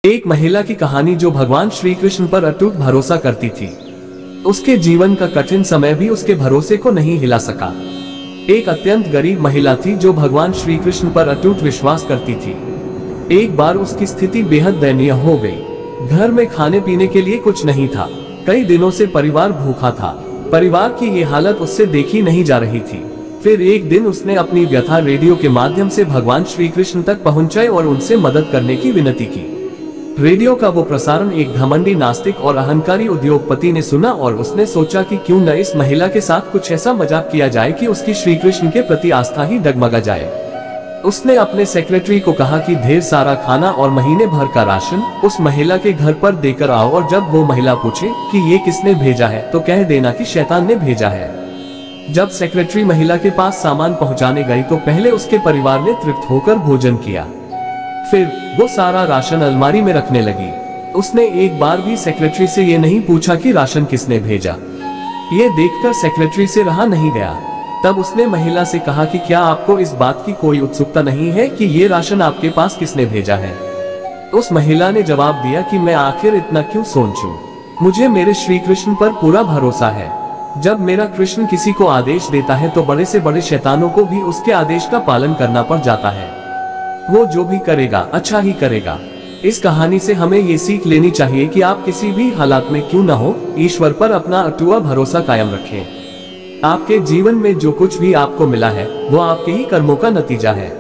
एक महिला की कहानी जो भगवान श्री कृष्ण पर अटूट भरोसा करती थी। उसके जीवन का कठिन समय भी उसके भरोसे को नहीं हिला सका। एक अत्यंत गरीब महिला थी जो भगवान श्री कृष्ण पर अटूट विश्वास करती थी। एक बार उसकी स्थिति बेहद दयनीय हो गई। घर में खाने पीने के लिए कुछ नहीं था। कई दिनों से परिवार भूखा था। परिवार की ये हालत उससे देखी नहीं जा रही थी। फिर एक दिन उसने अपनी व्यथा रेडियो के माध्यम से भगवान श्री कृष्ण तक पहुंचाई और उनसे मदद करने की विनती की। रेडियो का वो प्रसारण एक घमंडी नास्तिक और अहंकारी उद्योगपति ने सुना और उसने सोचा कि क्यों न इस महिला के साथ कुछ ऐसा मजाक किया जाए कि उसकी श्री कृष्ण के प्रति आस्था ही डगमगा जाए। उसने अपने सेक्रेटरी को कहा कि ढेर सारा खाना और महीने भर का राशन उस महिला के घर पर देकर आओ, और जब वो महिला पूछे कि ये किसने भेजा है तो कह देना कि शैतान ने भेजा है। जब सेक्रेटरी महिला के पास सामान पहुंचाने गई तो पहले उसके परिवार ने तृप्त होकर भोजन किया। फिर वो सारा राशन अलमारी में रखने लगी। उसने एक बार भी सेक्रेटरी से ये नहीं पूछा कि राशन किसने भेजा। ये देखकर सेक्रेटरी से रहा नहीं गया। तब उसने महिला से कहा कि क्या आपको इस बात की कोई उत्सुकता नहीं है कि ये राशन आपके पास किसने भेजा है। उस महिला ने जवाब दिया कि मैं आखिर इतना क्यों सोचूं? मुझे मेरे श्री कृष्ण पर पूरा भरोसा है। जब मेरा कृष्ण किसी को आदेश देता है तो बड़े से बड़े शैतानों को भी उसके आदेश का पालन करना पड़ जाता है। वो जो भी करेगा अच्छा ही करेगा। इस कहानी से हमें ये सीख लेनी चाहिए कि आप किसी भी हालात में क्यों न हो, ईश्वर पर अपना अटूट भरोसा कायम रखें। आपके जीवन में जो कुछ भी आपको मिला है वो आपके ही कर्मों का नतीजा है।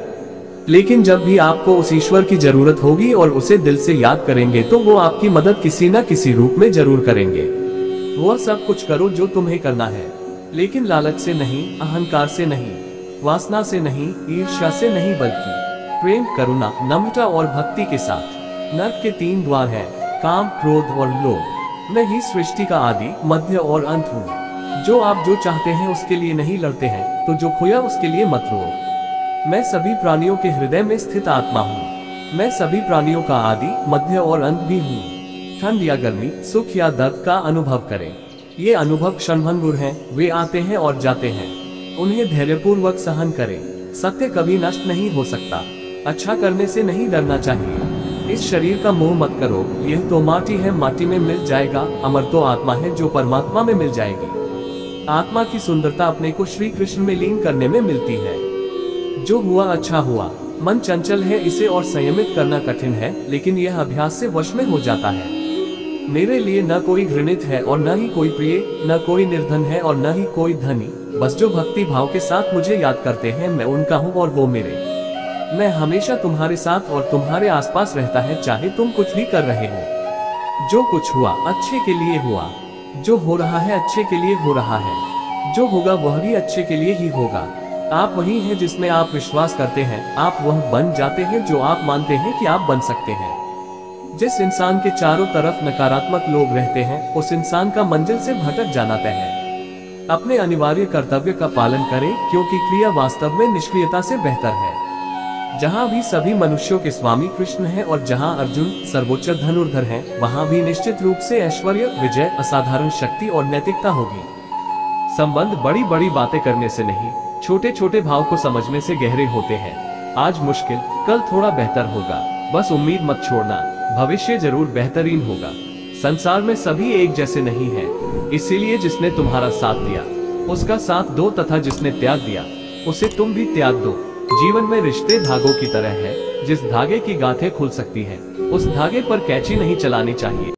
लेकिन जब भी आपको उस ईश्वर की जरूरत होगी और उसे दिल से याद करेंगे तो वो आपकी मदद किसी न किसी रूप में जरूर करेंगे। वह सब कुछ करो जो तुम्हें करना है, लेकिन लालच से नहीं, अहंकार से नहीं, वासना से नहीं, ईर्ष्या से नहीं, बल्कि प्रेम, करुणा, नम्रता और भक्ति के साथ। नर्क के 3 द्वार हैं, काम, क्रोध और लोभ। मैं ही सृष्टि का आदि, मध्य और अंत हूँ। जो आप जो चाहते हैं उसके लिए नहीं लड़ते हैं, तो जो खोया उसके लिए मत रो। मैं सभी प्राणियों के हृदय में स्थित आत्मा हूँ। मैं सभी प्राणियों का आदि, मध्य और अंत भी हूँ। ठंड या गर्मी, सुख या दर्द का अनुभव करें। ये अनुभव क्षणभंगुर हैं, वे आते हैं और जाते हैं। उन्हें धैर्यपूर्वक सहन करें। सत्य कभी नष्ट नहीं हो सकता। अच्छा करने से नहीं डरना चाहिए। इस शरीर का मोह मत करो, यह तो माटी है, माटी में मिल जाएगा। अमर तो आत्मा है जो परमात्मा में मिल जाएगी। आत्मा की सुंदरता अपने को श्री कृष्ण में लीन करने में मिलती है। जो हुआ अच्छा हुआ। मन चंचल है, इसे और संयमित करना कठिन है, लेकिन यह अभ्यास से वश में हो जाता है। मेरे लिए न कोई घृणित है और न ही कोई प्रिय, न कोई निर्धन है और न ही कोई धनी। बस जो भक्ति भाव के साथ मुझे याद करते हैं, मैं उनका हूँ और वो मेरे। मैं हमेशा तुम्हारे साथ और तुम्हारे आसपास रहता है, चाहे तुम कुछ भी कर रहे हो। जो कुछ हुआ अच्छे के लिए हुआ। जो हो रहा है अच्छे के लिए हो रहा है। जो होगा वह भी अच्छे के लिए ही होगा। आप वही हैं जिसमें आप विश्वास करते हैं। आप वह बन जाते हैं जो आप मानते हैं कि आप बन सकते हैं। जिस इंसान के चारों तरफ नकारात्मक लोग रहते हैं, उस इंसान का मंजिल से भटक जाना तय है। अपने अनिवार्य कर्तव्य का पालन करें, क्योंकि क्रिया वास्तव में निष्क्रियता से बेहतर है। जहाँ भी सभी मनुष्यों के स्वामी कृष्ण हैं और जहाँ अर्जुन सर्वोच्च धनुर्धर हैं, वहाँ भी निश्चित रूप से ऐश्वर्य, विजय, असाधारण शक्ति और नैतिकता होगी। संबंध बड़ी बड़ी बातें करने से नहीं, छोटे छोटे भाव को समझने से गहरे होते हैं। आज मुश्किल, कल थोड़ा बेहतर होगा। बस उम्मीद मत छोड़ना, भविष्य जरूर बेहतरीन होगा। संसार में सभी एक जैसे नहीं हैं, इसीलिए जिसने तुम्हारा साथ दिया उसका साथ दो, तथा जिसने त्याग दिया उसे तुम भी त्याग दो। जीवन में रिश्ते धागों की तरह है। जिस धागे की गांठें खुल सकती हैं, उस धागे पर कैंची नहीं चलानी चाहिए।